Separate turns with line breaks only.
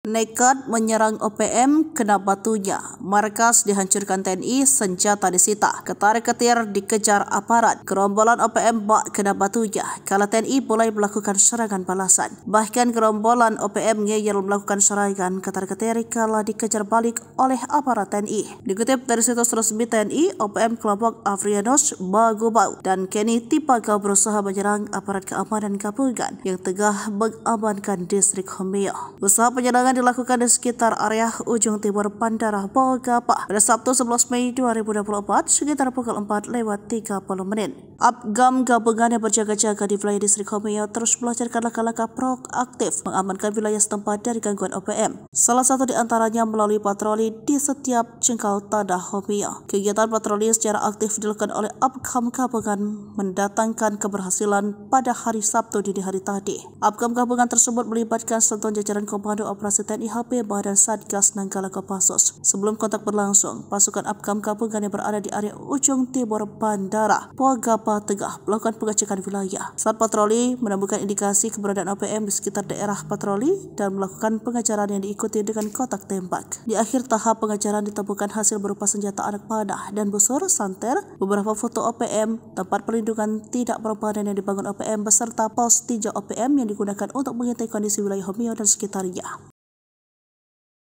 Nekat menyerang OPM, kena batunya. Markas dihancurkan TNI, senjata disita. Ketar-ketir dikejar aparat. Gerombolan OPM bak kena batunya kala TNI mulai melakukan serangan balasan. Bahkan gerombolan OPM ngeyel melakukan serangan ketar-ketir kala dikejar balik oleh aparat TNI. Dikutip dari situs resmi TNI, OPM kelompok Afrianus Bagubau dan Kenny Tipaga berusaha menyerang aparat keamanan gabungan yang tengah mengamankan distrik Homeo. Usaha penyerangan dilakukan di sekitar area ujung timur Bandara Bogapa pada Sabtu 11 Mei 2024 sekitar pukul 4:30 menit. Apgam gabungan yang berjaga-jaga di wilayah distrik Homeo terus melancarkan langkah-langkah proaktif mengamankan wilayah setempat dari gangguan OPM. Salah satu di antaranya melalui patroli di setiap jengkal tanah Homeo. Kegiatan patroli secara aktif dilakukan oleh Apgam gabungan mendatangkan keberhasilan pada hari Sabtu dini hari tadi. Apgam gabungan tersebut melibatkan satuan jajaran Komando Operasi TNI HPMA dan Satgas Nanggala Kopassus. Sebelum kontak berlangsung, pasukan Apgam gabungan yang berada di area ujung timur Bandara Bogapa Tengah melakukan pengecekan wilayah. Saat patroli menemukan indikasi keberadaan OPM di sekitar daerah patroli dan melakukan pengejaran yang diikuti dengan kotak tembak. Di akhir tahap pengejaran ditemukan hasil berupa senjata anak panah dan busur, santer, beberapa foto OPM, tempat perlindungan tidak permanen yang dibangun OPM beserta pos tinjau OPM yang digunakan untuk mengintai kondisi wilayah Homeo dan sekitarnya.